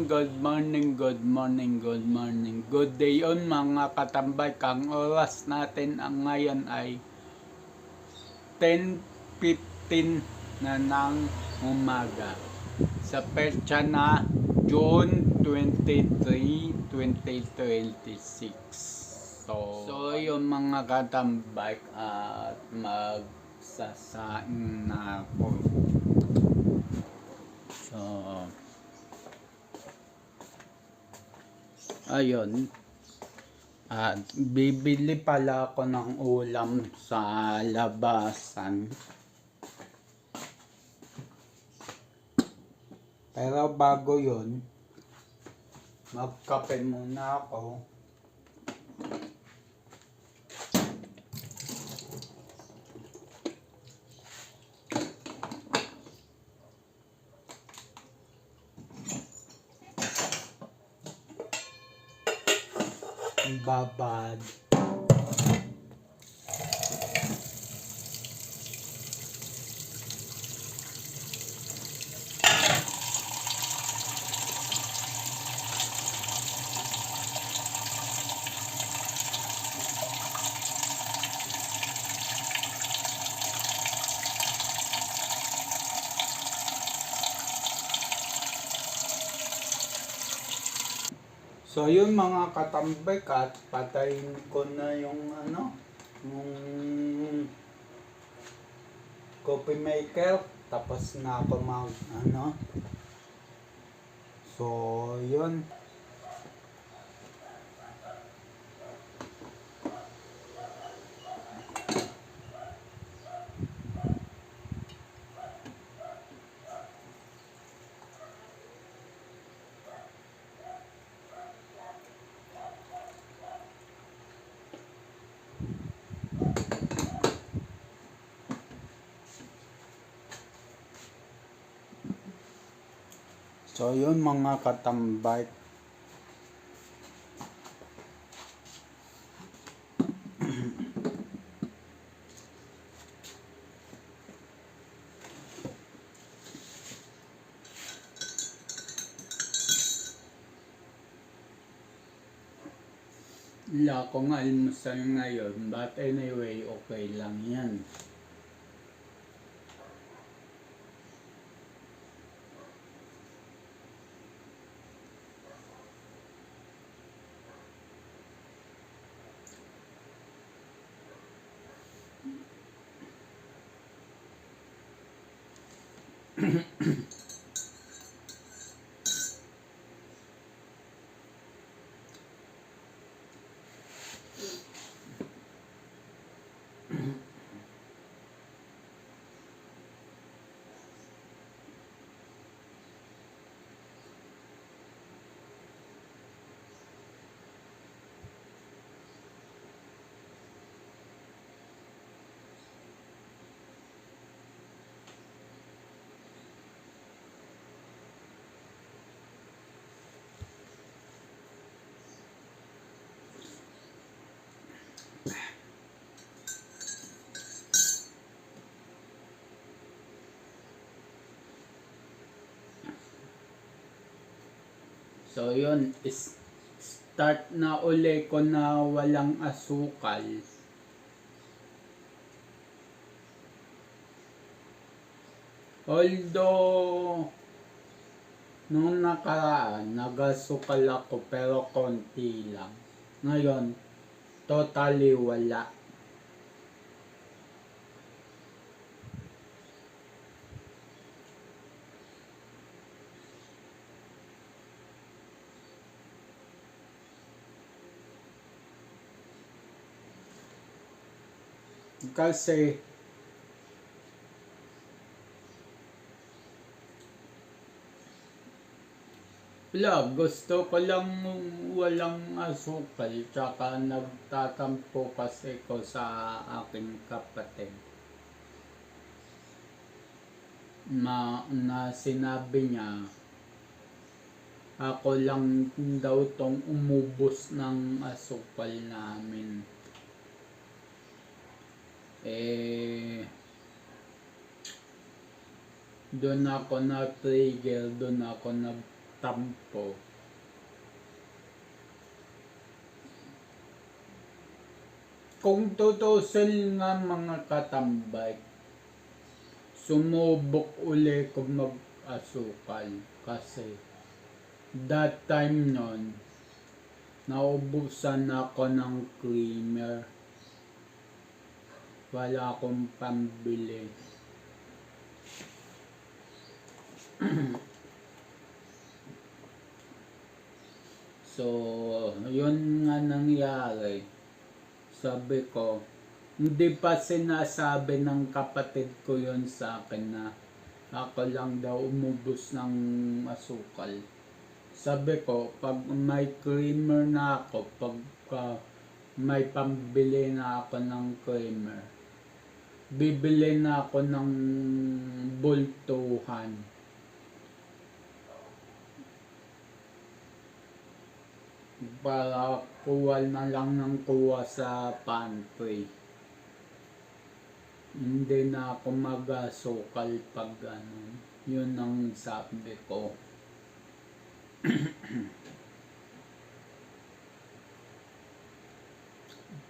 good morning, good morning, good morning. Good day on mga katambay. Ang oras natin ang ngayon ay 10:15 na ng umaga. Sa petsa na June 23, 2026. So yung mga katambay at magsasaing na ako. So ayun, bibili pala ako ng ulam sa labasan. Pero bago yun, magkape muna ako. Babad. So yun mga katambay, patayin ko na yung yung coffee maker, tapos na ako so yun. So yun mga katambay. Wala akong almusal ngayon, but anyway, okay lang yan. So yun, start na uli ko na walang asukal. Although nung nakaraan, nagasukal ako pero konti lang. Ngayon, totally wala. Kasi gusto ko lang walang asukal, tsaka nagtatampo kasi ko sa aking kapatid na sinabi niya ako lang daw tong umubos ng asukal namin. Doon ako na-trigger, doon ako tampo. Kung tutusin nga mga katambay, sumubok uli ko mag-asukal kasi that time nun, naubusan ako ng creamer. Wala akong pambili. So, yun nga nangyari. Sabi ko, hindi pa sinasabi ng kapatid ko yun sa akin na ako lang daw umubos ng asukal. Sabi ko, pag may creamer na ako, pag may pambili na ako ng creamer, bibili na ako ng bultuhan. Para kuha na lang ng kuha sa pantry. Hindi na ako mag-asukal pag ano. Yun ang sabi ko.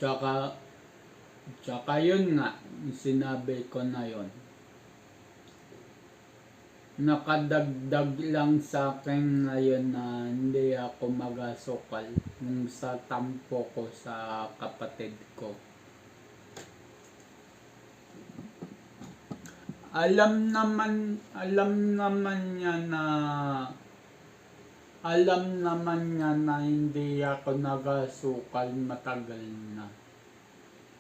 Tsaka yun nga, sinabi ko na yun. Nakadagdag lang sa akin ngayon na hindi ako mag-asukal yung sa tampo ko sa kapatid ko. Alam naman niya na hindi ako nag-asukal matagal na.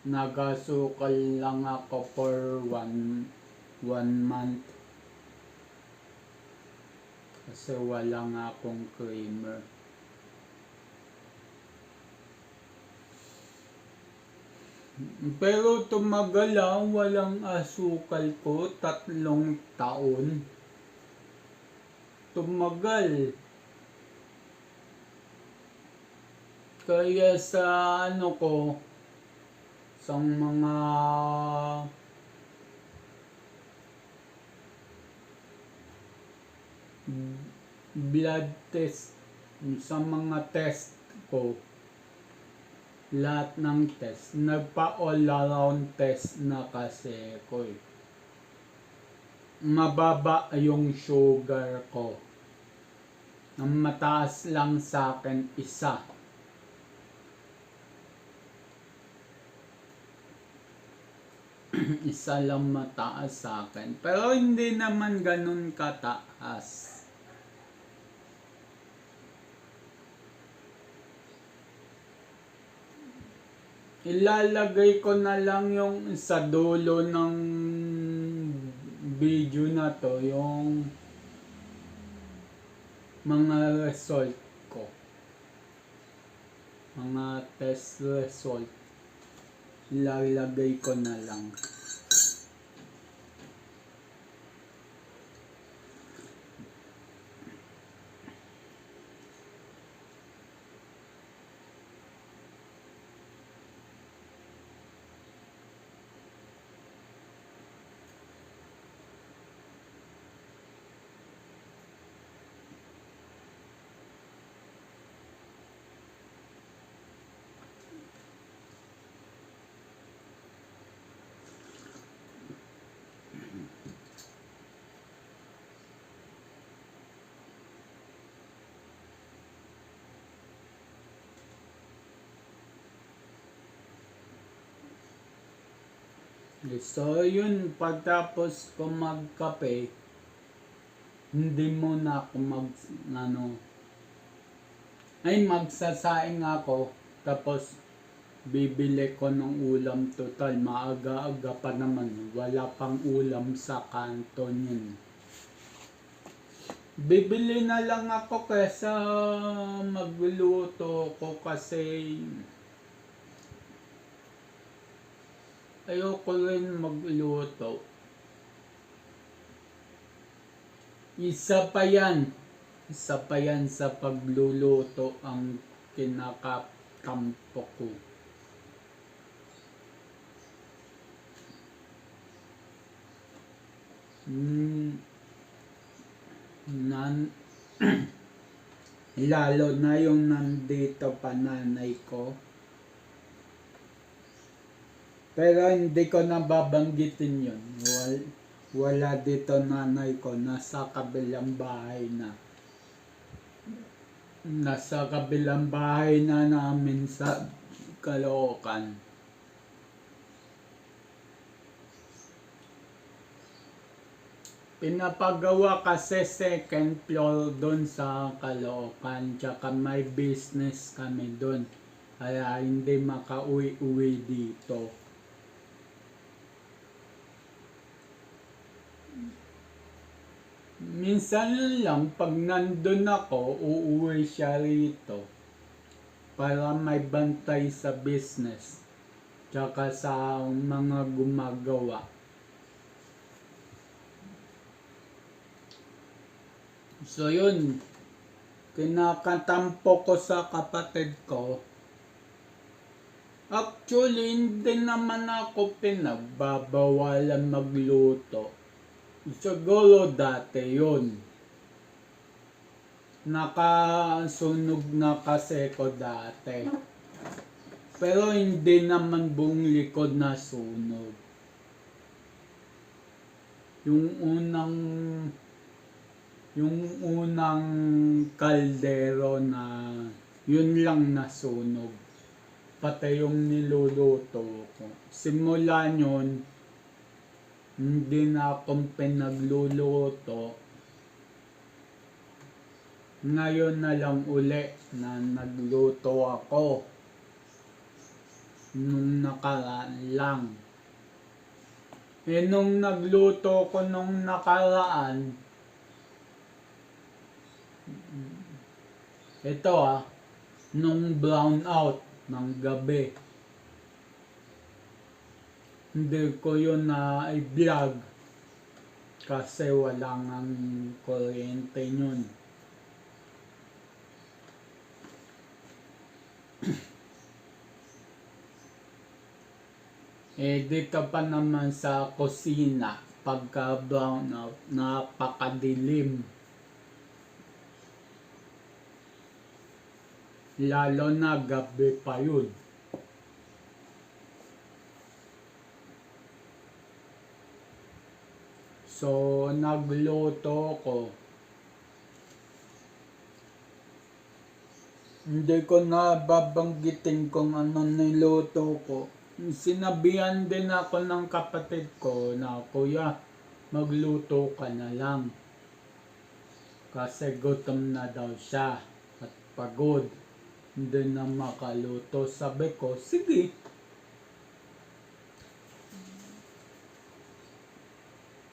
Nag-asukal lang ako for one month. Kasi wala nga akong creamer. Pero tumagal walang asukal ko, 3 taon. Tumagal. Kaya sa ano ko, sa mga blood test, sa mga test ko, lahat ng test, nagpa-all around test na kasi ko mababa yung sugar ko. Ang mataas lang sa akin, 1. Isa lang mataas sa akin. Pero hindi naman ganun kataas. Ilalagay ko na lang yung sa dulo ng video na to, yung mga result ko. Mga test result. Ilalagay ko na lang. So yun, pagtapos ko magkape, hindi muna ako magsasaing ako, tapos bibili ko ng ulam. Total, maaga-aga pa naman, wala pang ulam sa kanto niyan. Bibili na lang ako kaysa magluto ko kasi ayoko rin magluto. Isa pa yan sa pagluluto ang kinakatampo ko. Lalo na yung nandito pa nanay ko. Pero hindi ko nababanggitin yun. Wala dito nanay ko. Nasa kabilang bahay na. Nasa kabilang bahay na namin sa Caloocan. Pinapagawa kasi second floor doon sa Caloocan, tsaka may business kami doon. Kaya hindi makauwi-uwi dito. Minsan lang pag nandun ako, uuwi siya rito. Para may bantay sa business. Tsaka sa mga gumagawa. So yun, kinakatampo ko sa kapatid ko. Actually, hindi naman ako pinagbabawalan magluto. Siguro dati yun. Nakasunog na kasi ko dati. Pero hindi naman buong likod na sunog. Yung unang kaldero na yun lang nasunog. Pati yung niluluto ko. Simula yun, hindi na akong pinagluluto. Ngayon na lang uli na nagluto ako. Nung nakaraan lang. Nung nagluto ko nung nakaraan, ito nung brown out ng gabi. Hindi ko yun na i-vlog kasi wala ngang kuryente yun. Dito pa naman sa kusina, pagka brown out, napakadilim. Lalo na gabi pa yun. So, nagluto ko. Hindi ko na babanggitin kung ano niluto ko. Sinabihan din ako ng kapatid ko na, Kuya, magluto ka na lang. Kasi gutom na daw siya at pagod. Hindi na makaluto. Sabi ko, sige.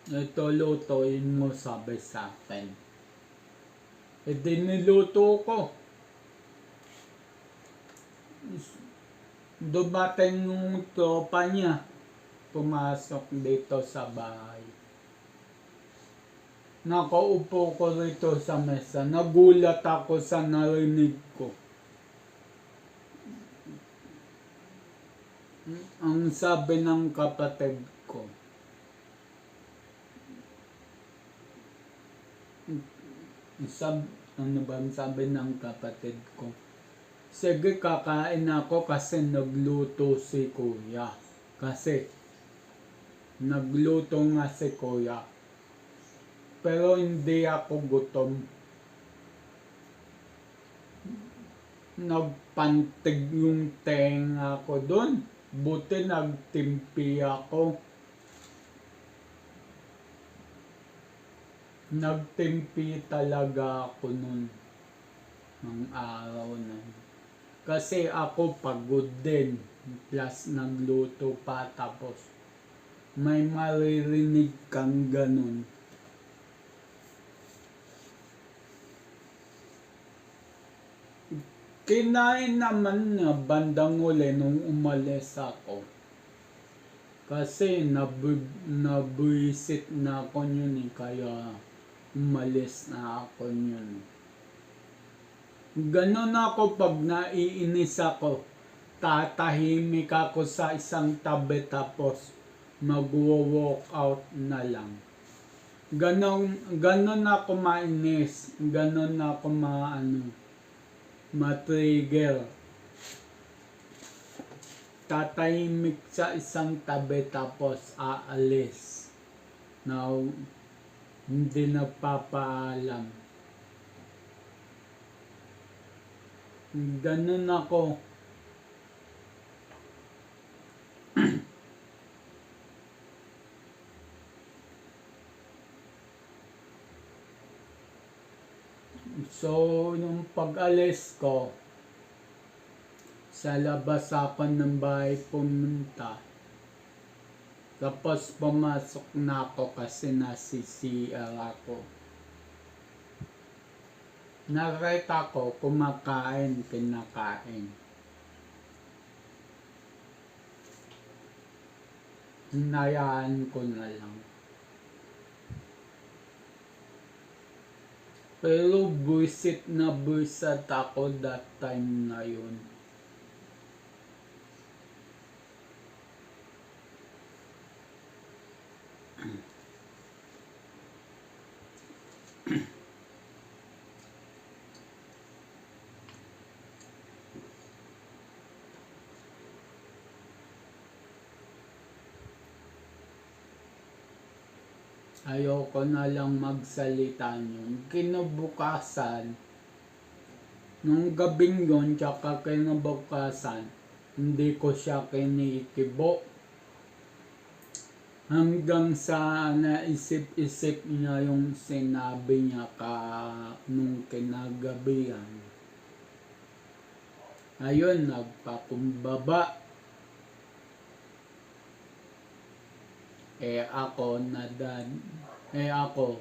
Ito lutuin mo, sabi sa akin. Di niluto ko. Dumating yung tropa niya. Pumasok dito sa bahay. Nakaupo ko rito sa mesa. Nagulat ako sa narinig ko. Ang sabi ng kapatid ko, ano ba ang sabi ng kapatid ko? Sige, kakain ako kasi nagluto si Kuya. Kasi nagluto nga si Kuya. Pero hindi ako gutom. Nagpantig yung tenga ko doon. Buti nagtimpi ako. Nagtimpi talaga ako nun. Ng araw na. Kasi ako pagod din. Plus nagluto pa tapos may maririnig kang ganun. Kinain naman na bandang uli nung umalis ako. Kasi nabuisit na ako yun kaya umalis na ako yun. Ganon ako pag naiinis ako. Tatahimik ako sa isang tabi tapos mag-walk out na lang. Ganon ako mainis. Ganon ako maano. matrigger. Tatahimik sa isang tabi tapos aalis na hindi nagpapaalam. Ganun ako. So, yung pag-alis ko, sa labas ako ng bahay pumunta. Tapos pumasok na ako kasi nasi-CR ako. Nakita ko kumakain, kinakain. Hinayaan ko na lang. Pero buisit na buisit ako that time na yun. Ayoko na lang magsalita yun. Kinabukasan, nung gabing yun, tsaka kinabukasan, hindi ko siya kinikibo. Hanggang sa naisip-isip niya yung sinabi niya nung kinagabihan. Ayun, nagpakumbaba. Ako,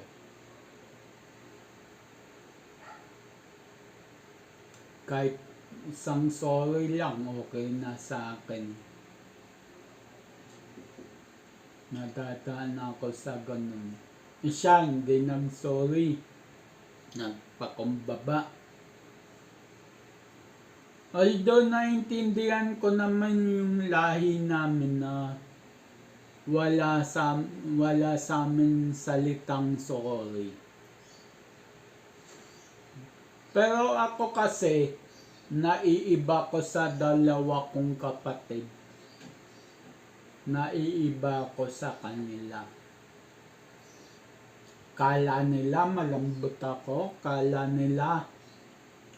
kahit isang sorry lang, okay na sa akin. Nadadaan ako sa ganun. Siya hindi nag-sorry. Nagpakumbaba. Although naintindihan ko naman yung lahi namin na wala sa amin salitang sorry. Pero ako kasi, naiiba ko sa dalawa kong kapatid. Naiiba ko sa kanila. Kala nila malambot ako, kala nila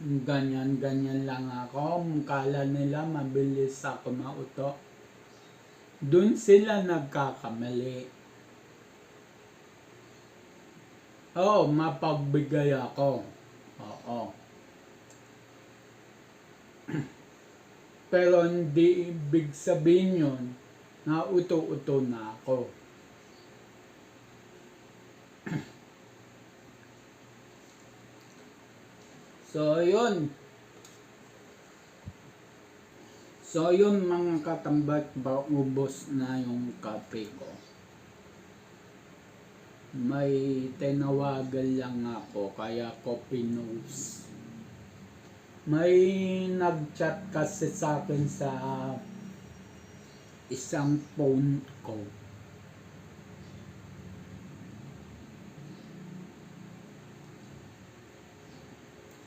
ganyan-ganyan lang ako, kala nila mabilis ako mauto. Doon sila nagkakamali. Oo, mapagbigay ako. Oo. Pero hindi ibig sabihin yun na uto-uto na ako. So, yun. So, yun mga katambak, ubos na yung kape ko. May tinawagan lang ako, kaya coffee notes. May nag-chat kasi sa akin sa isang phone ko.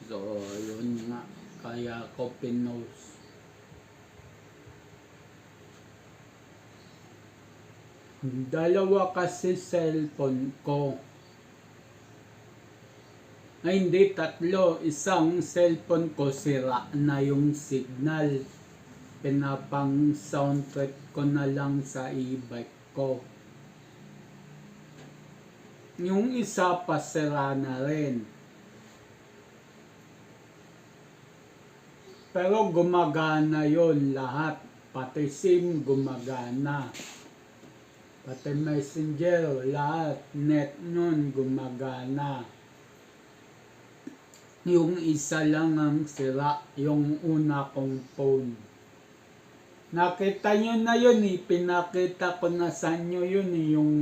So, yun nga, kaya coffee notes. Dalawa kasi cellphone ko. Ay hindi, tatlo. Isang cellphone ko sira na yung signal. Pinapang soundtrack ko na lang sa e-bike ko. Yung isa pa sira na rin. Pero gumagana yon lahat. Pati SIM gumagana. Pati messenger, lahat, net nun, gumagana. Yung isa lang ang sira, yung una kong phone. Nakita nyo na yun pinakita ko na sa inyo yun yung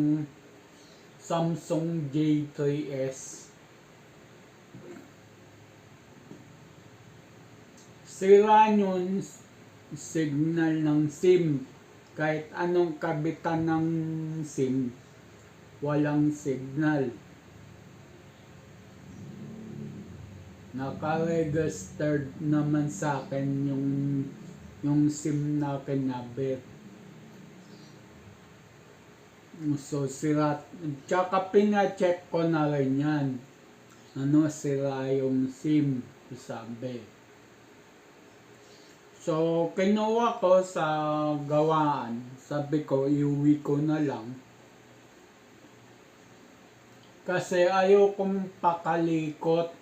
Samsung J3S. Sira yun, signal ng SIM. Kahit anong kabitan ng SIM, walang signal. Naka-registered naman sa akin yung SIM na kinabit. So sira, tsaka pina-check ko na rin yan. Sira yung SIM, sabi. So kinuha ko sa gawaan, sabi ko iuwi ko na lang. Kasi ayokong pakalikot.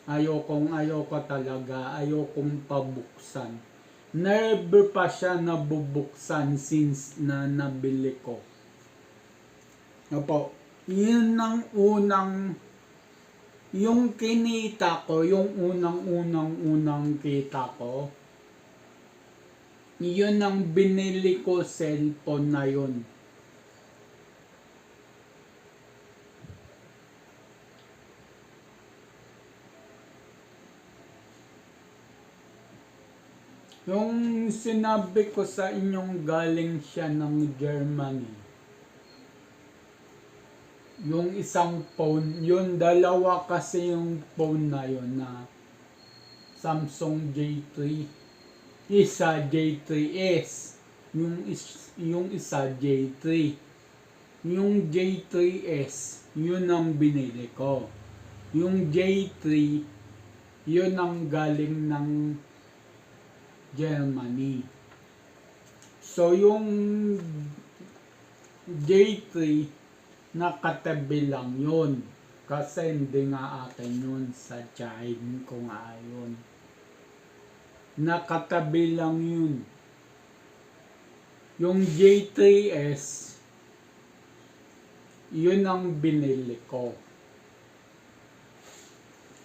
Ayoko talaga. Ayokong pabuksan. Never pa siya nabubuksan since na nabili ko. Opo, yun ang unang, yung kinita ko, yung unang kita ko, yun ang binili ko cellphone na yun. Yung sinabi ko sa inyong galing siya ng Germany. Yung isang phone, yung dalawa kasi yung phone na yun na Samsung J3. Isa J3S. Yung isa J3. Yung J3S, yun ang binili ko. Yung J3, yun ang galing ng Germany. So yung J3 nakatabi lang yun kasi hindi nga akin yun, sa tiyahin ko nga yun. Nakatabi lang yun. Yung J3S, yun ang binili ko.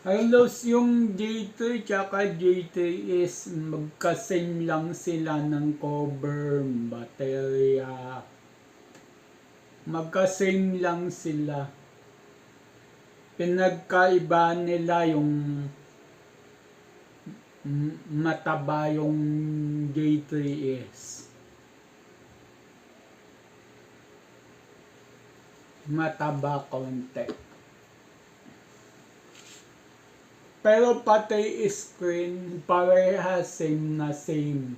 Halos yung J3 tsaka J3S magkasame lang sila ng cover, baterya. Magkasame lang sila. Pinagkaiba nila yung mataba yung J3S. Mataba konti. Pero pati screen, parehas same na same.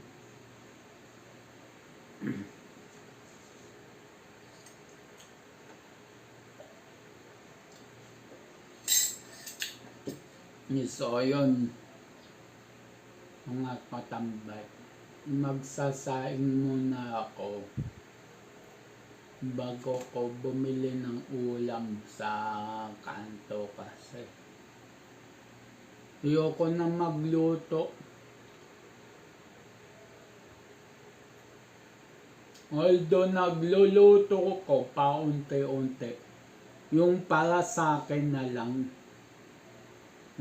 So, yun. Mga katambay. Magsasaing muna ako bago ko bumili ng ulam sa kanto kasi ayoko na magluto. Although nagluluto ko paunti-unti, yung para sa akin na lang,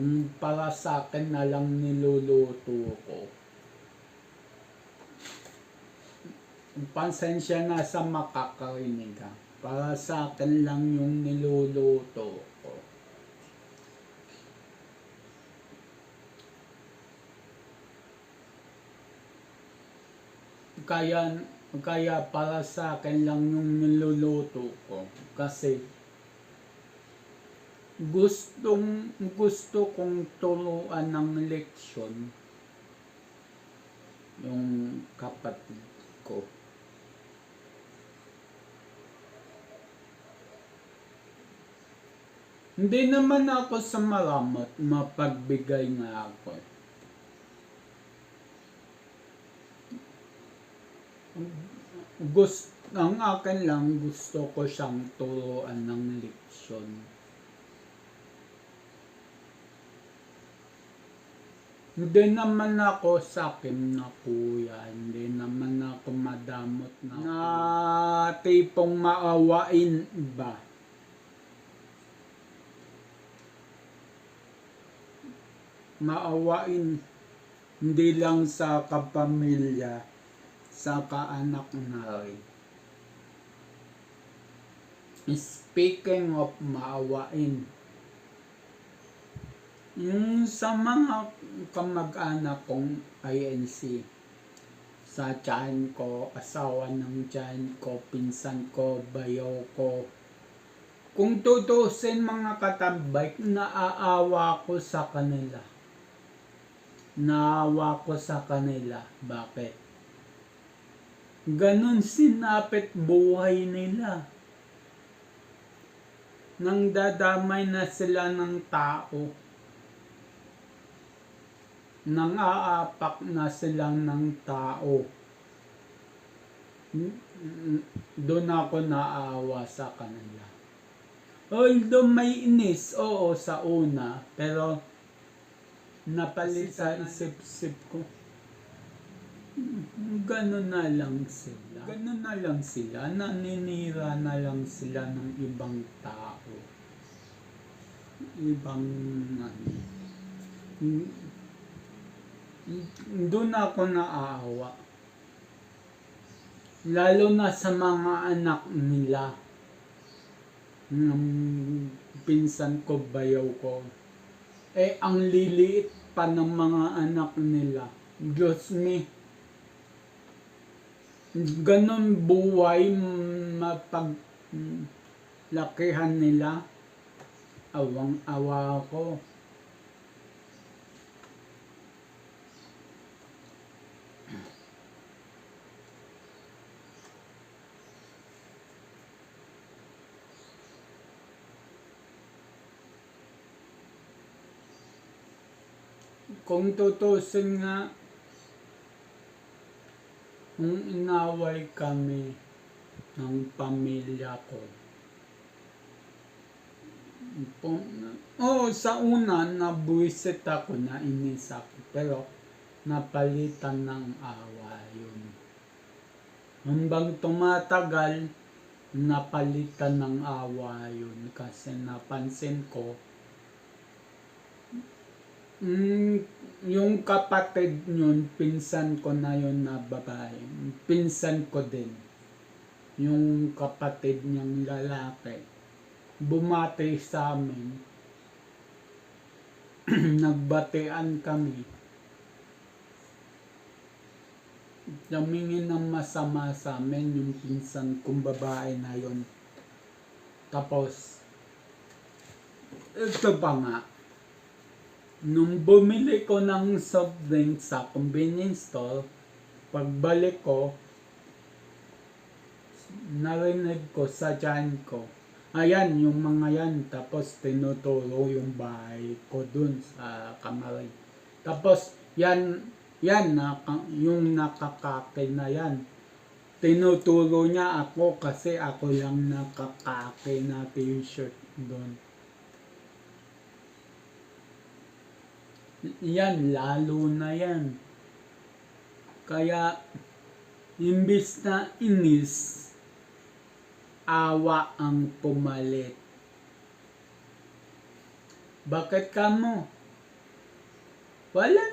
yung para sa akin na lang niluluto ko. Pasensya na sa makakarinig ha. Para sa akin lang yung niluluto ko. Kaya para sa akin lang yung niluluto ko kasi gusto kong turuan ng leksyon yung kapatid ko. Hindi naman ako sa maramot, mapagbigay nga ako. Ang akin lang, gusto ko siyang turuan ng leksyon. Hindi naman ako sakim na kuya, hindi naman ako madamot na tipong maawain ba. Maawain hindi lang sa kapamilya, sa kaanak na rin. Speaking of maawain, yung sa mga kamag-anak kong INC, sa tiyahin ko, asawa ng tiyahin ko, pinsan ko, bayaw ko, Kung tutusin mga katambay, naaawa ko sa kanila. Naawa ko sa kanila. Bakit? Ganon sinapit buhay nila. Nang dadamay na sila ng tao. Nang aapak na sila ng tao. Doon ako naawa sa kanila. Although may inis, oo, sa una, pero napalit sa isip-isip ko. Ganun na lang sila. Ganun na lang sila. Naninira na lang sila ng ibang tao. Ibang doon ako naawa. Lalo na sa mga anak nila. Ng pinsan ko, bayaw ko. Ang liliit pa ng mga anak nila. Diyos me. Ganon buhay mapaglakihan nila. Awang-awa ko. Kung tutusin nga, kung inaway kami ng pamilya ko, sa una, nabuisit ako, nainis ako, pero napalitan ng awa yun. Hanggang tumatagal, napalitan ng awa yun, kasi napansin ko, yung kapatid yun, pinsan ko na yun na babae. Pinsan ko din. Yung kapatid niyang lalaki. Bumati sa amin. Nagbatean kami. Namingin ng masama sa amin yung pinsan kong babae na yun. Tapos, ito pa nga. Nung bumili ko ng soft drink sa convenience store, pagbalik ko, narinig ko sa tiyan ko, ayan, yung mga yan, tapos tinuturo yung bahay ko dun sa kamay. Tapos, yan, yung nakakake na yan, tinuturo niya ako kasi ako lang nakakake na t-shirt dun. Yan, lalo na yan. Kaya, imbis na inis, awa ang pumalit. Bakit ka mo? Wala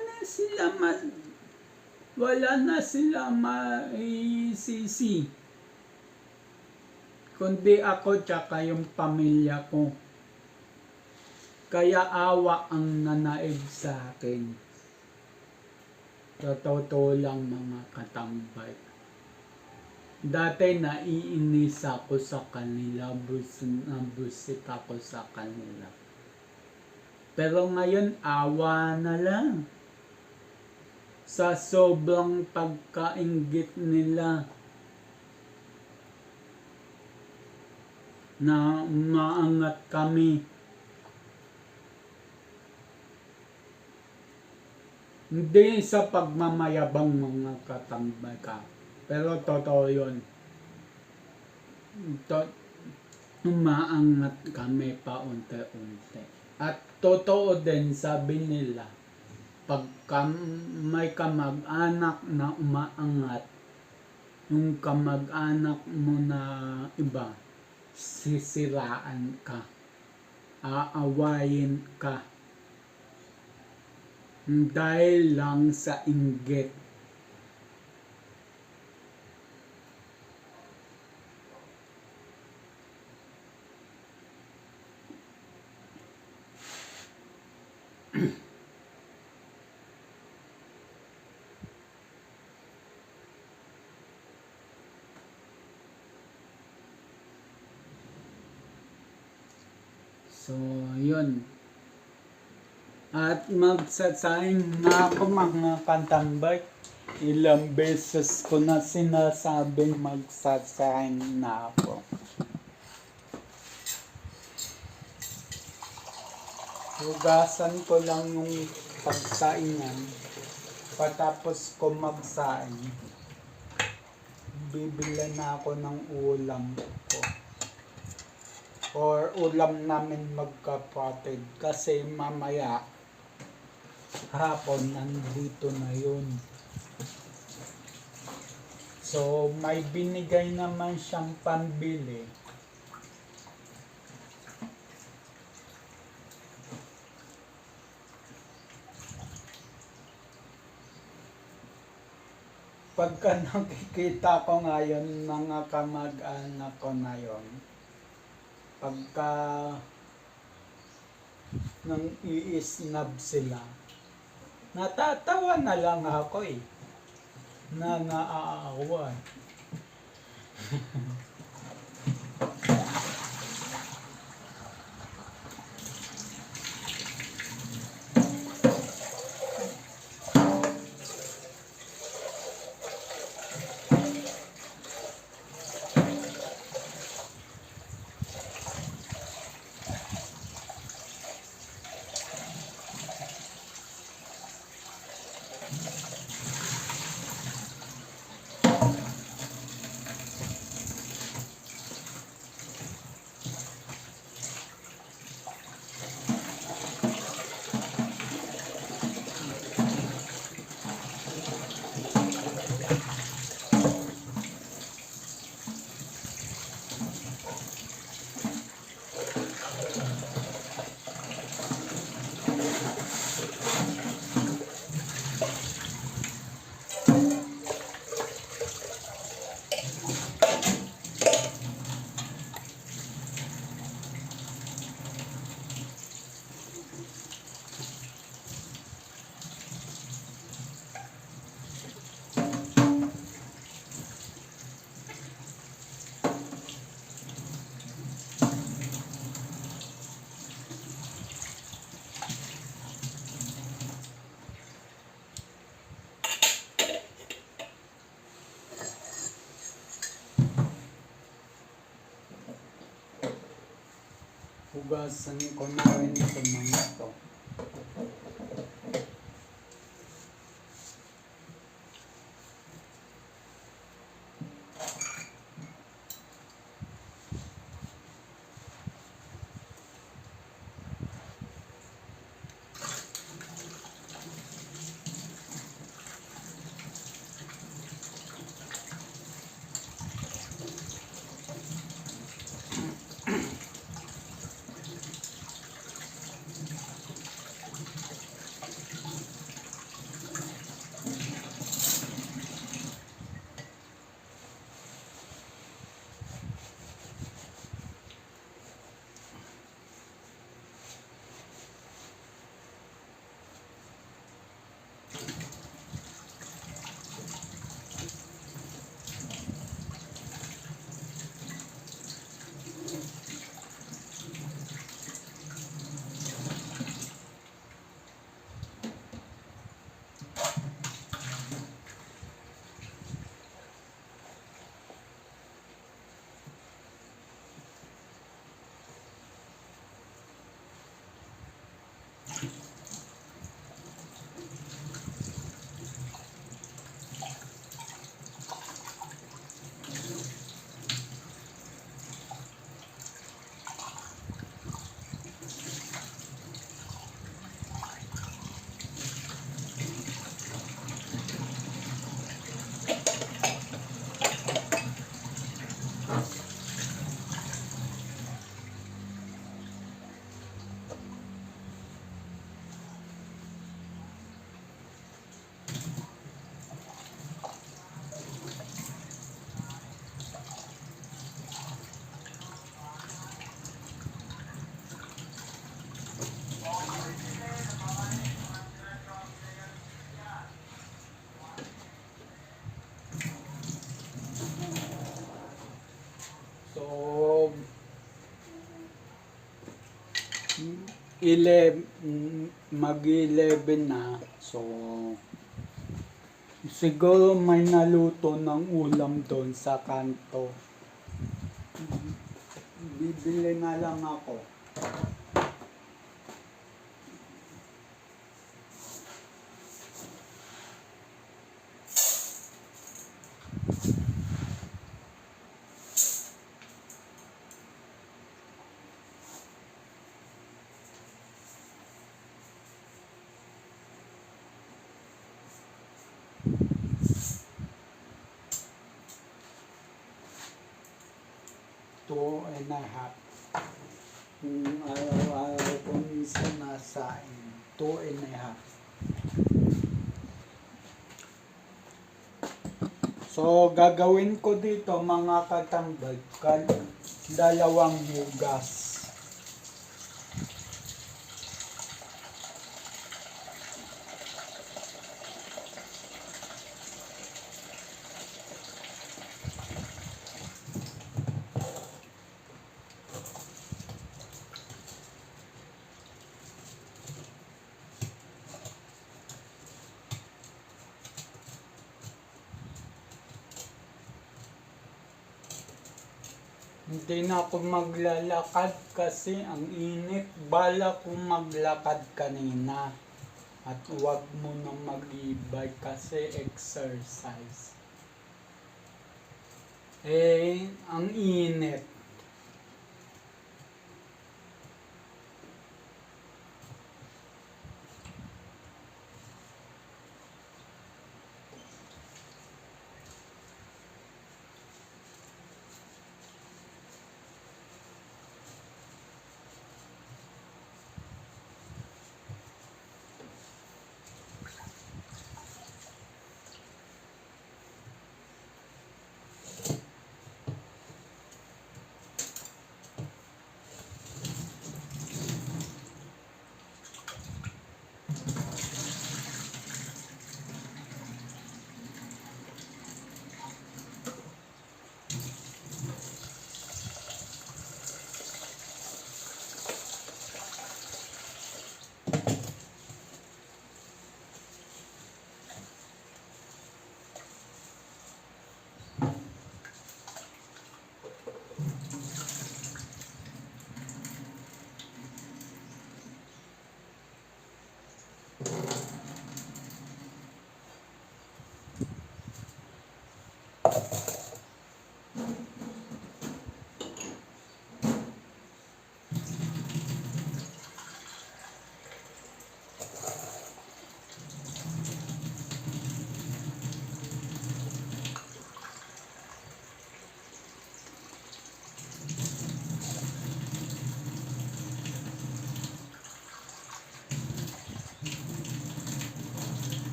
na sila maisisi. Kundi ako tsaka yung pamilya ko. Kaya awa ang nanaig sa akin. Totoo lang mga katambay. Dati naiinis ako sa kanila, busit ako sa kanila. Pero ngayon awa na lang. Sa sobrang pagkainggit nila na umaangat kami. Hindi sa pagmamayabang mga katambay ka. Pero totoo yun. Umaangat kami pa unti-unti. At totoo din, sabi nila, pagka may kamag-anak na umaangat, yung kamag-anak mo na iba, sisiraan ka. Aawayin ka. Dahil lang sa inggit. So, yun. At magsasaing na ako mga katambay. Ilang beses ko na sinasabing magsasaing na ako. Hugasan ko lang yung pagsaingan. Patapos ko magsaing, bibili na ako ng ulam ko. Or ulam namin magkapatid. Kasi mamaya, hapon, nandito na yun. So, may binigay naman siyang pambili. Pagka nakikita ko ngayon mga kamag-anak ko na yun, pagka nang iisnab sila, natatawa na lang ako eh, na naaawa. Hugasan ko na rin ito mga ito. mag-11 na. So, siguro may naluto ng ulam doon sa kanto. Bibili na lang ako. Two and a half. Kung araw-araw kong sinasain. 2.5. So, gagawin ko dito mga katambag, dalawang hugas. Hindi na ako maglalakad kasi ang init. Bala kong maglakad kanina. At huwag mo na mag-e-bike kasi exercise. Ang init.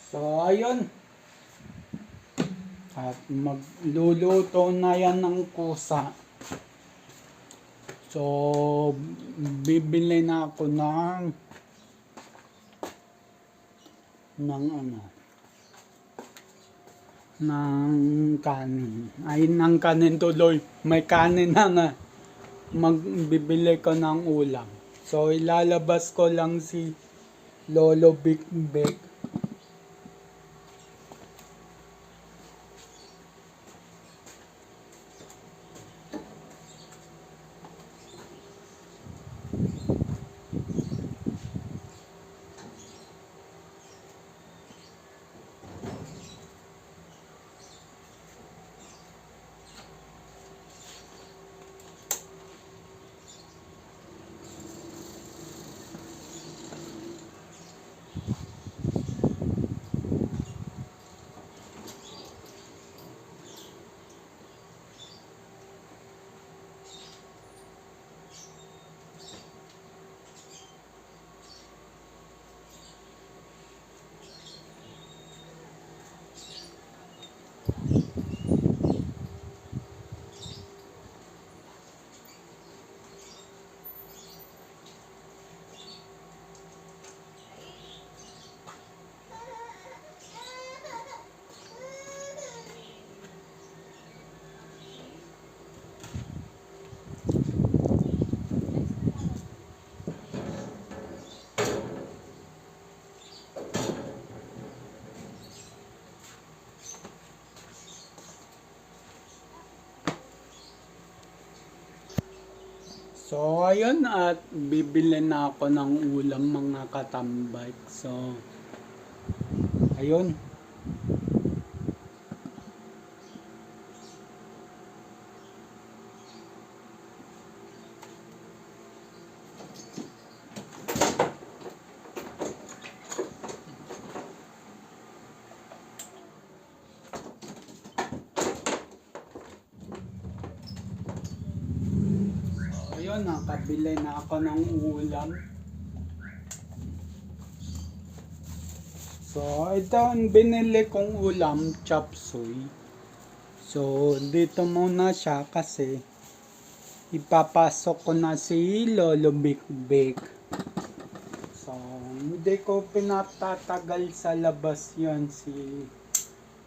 So, ayun. At magluluto na yan ng kusa. So, bibili na ako ng kanin. Ay, ng kanin tuloy. May kanin na nga. Magbibili ko ng ulam. So, ilalabas ko lang si Lolo Big Big. So, ayun at bibili na ako ng ulam mga katambay. So, ayun. Ayun, nakabili na ako ng ulam. So, ito ang binili kong ulam, chop suey. So, dito muna siya kasi ipapasok ko na si Lolo Big Big. So, hindi ko pinatatagal sa labas yon si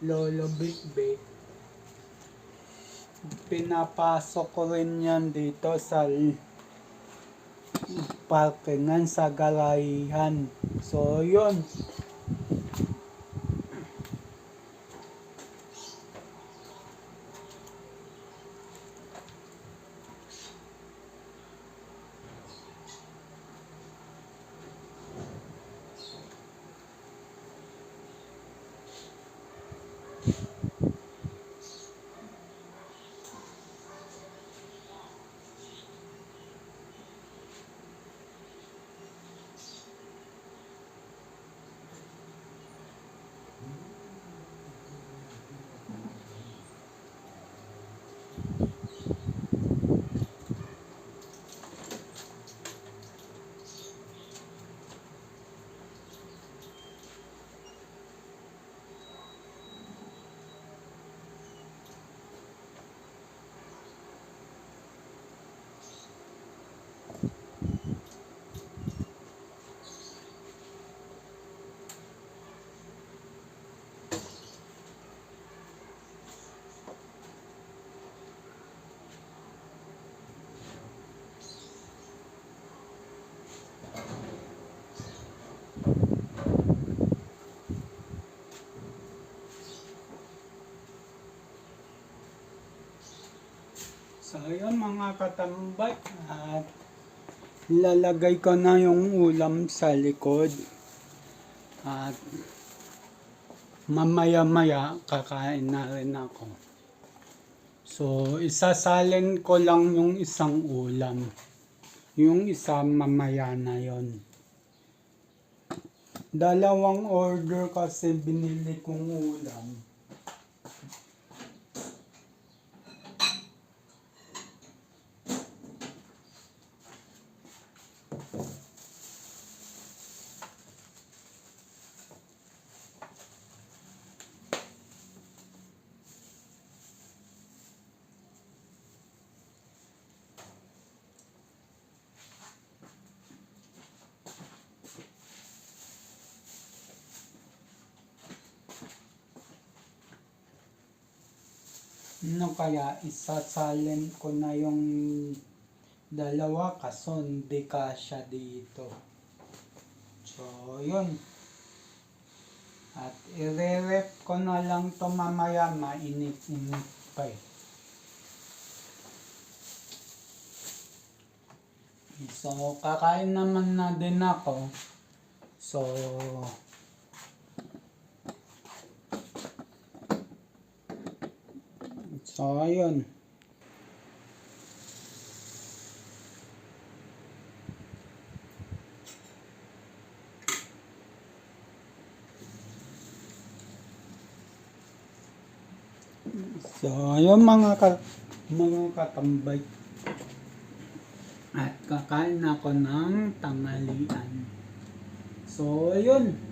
Lolo Big Big. Pinapasok ko rin yan dito sa parkingan sa garahihan. So, yun. So, yun mga katambay. At lalagay ko na yung ulam sa likod. At mamaya-maya kakain na rin ako. So, isasalin ko lang yung isang ulam. Yung isa mamaya na yon. Dalawang order kasi binili kong ulam. Ano kaya isasalin ko na yung dalawa kaso hindi kasya dito. So, yun. At i-re-ref ko na lang to mamaya, mainit-init pa eh. So, kakain naman na din ako. So, ayun. So, ayun mga katambay. At kakain ako ng tanghalian. So, ayun.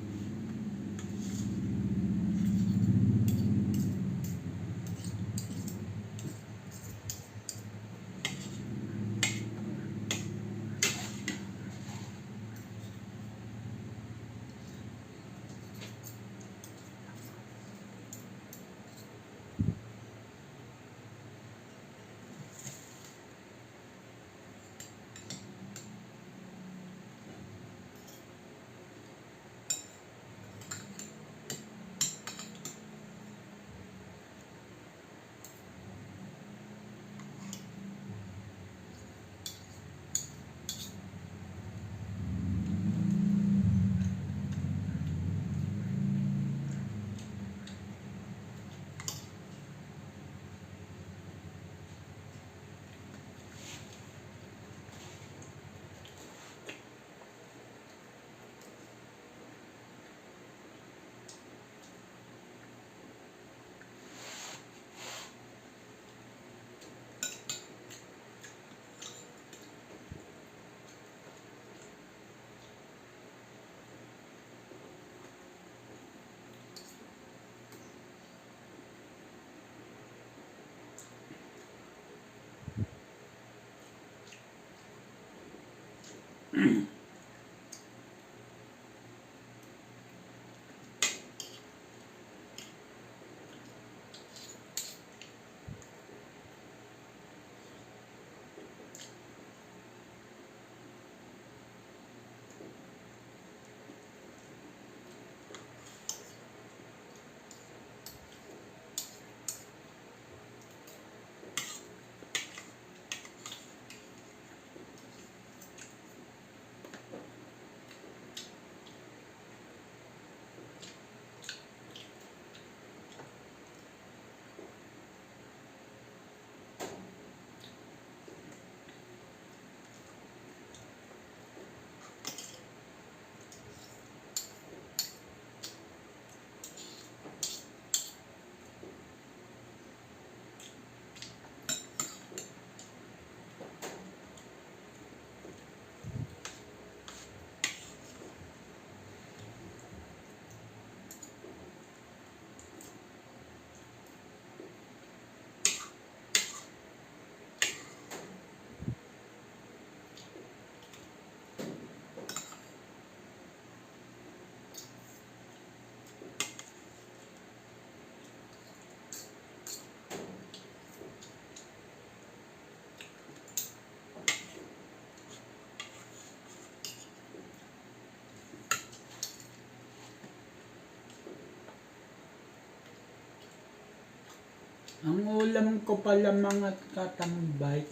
Ang ulam ko pala mga katambay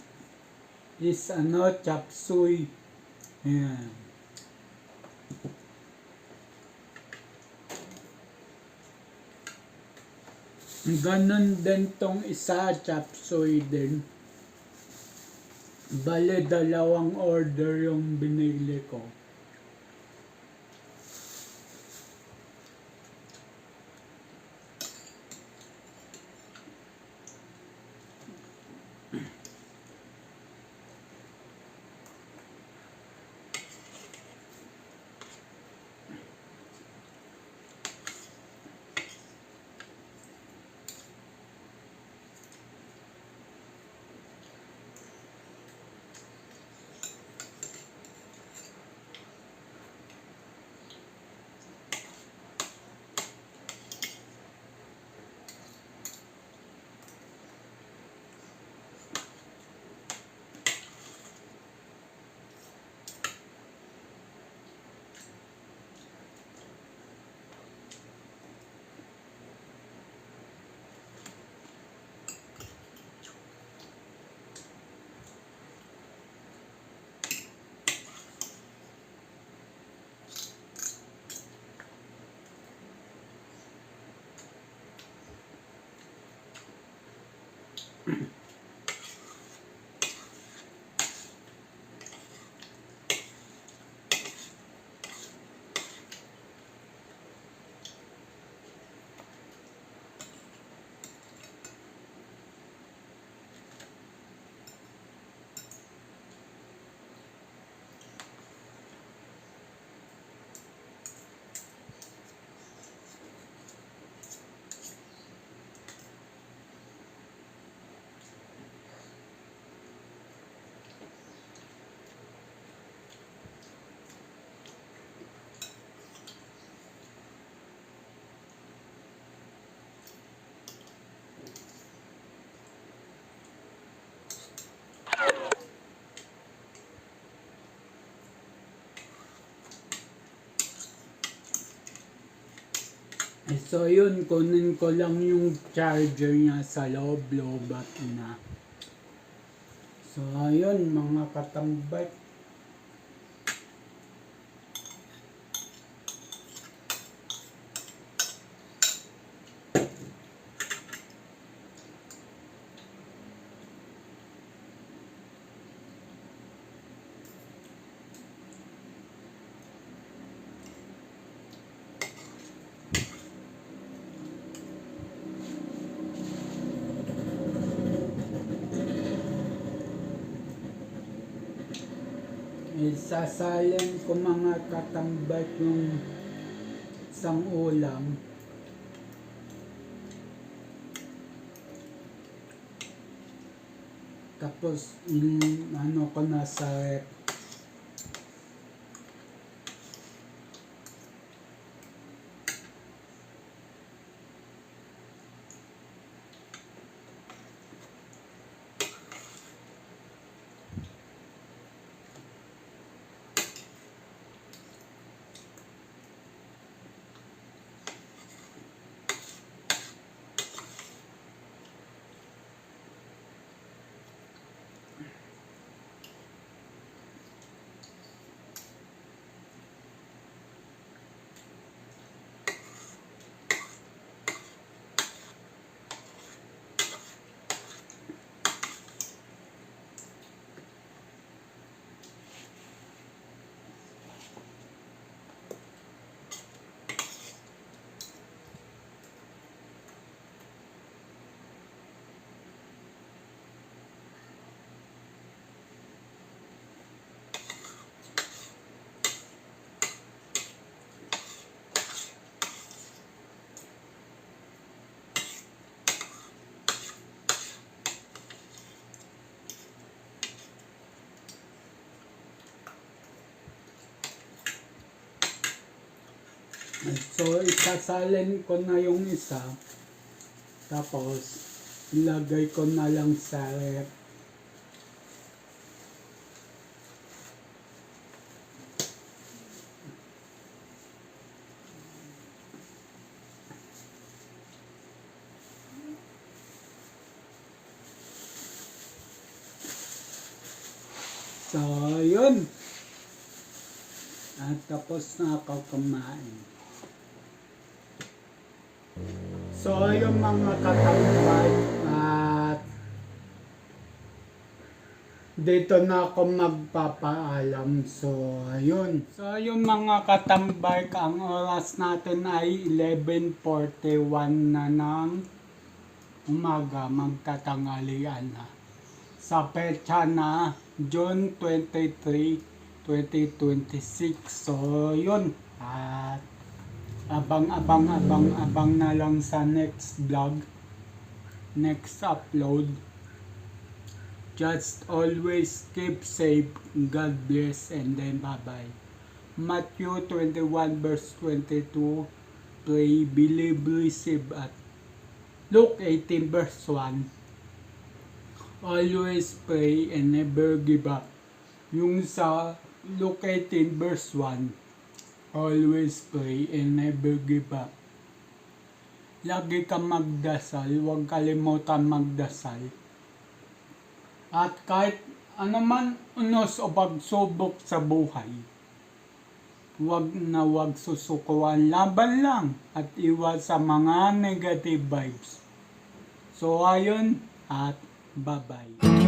is chop suey. Ayan. Ganon din tong isa, chop suey din. Bale, 2 order yung binili ko. So yun, kunin ko lang yung charger niya sa loob, lobat na. So ayun mga katambay. Isasalin ko mga katambay yung isang ulam. Tapos ko na sa rep. So, isasalin ko na yung isa. Tapos, ilagay ko na lang sa ref. So, yun. At tapos na ako kumain. So, yung mga katambay at dito na ako magpapaalam. So, ayun. So, yung mga katambay, ang oras natin ay 11:41 na ng umaga, magtatangalian na. Sa petsa na June 23, 2026. So, yun. At abang na lang sa next vlog, next upload. Just always keep safe. God bless and then bye-bye. Matthew 21 verse 22, pray, believe, receive. At Luke 18 verse 1, always pray and never give up. Yung sa Luke 18 verse 1, always pray and never give up. Lagi kang magdasal, huwag kalimutan magdasal. At kahit anuman unos o pagsubok sa buhay, huwag susukuan, laban lang at iwas sa mga negative vibes. So ayun, at bye-bye.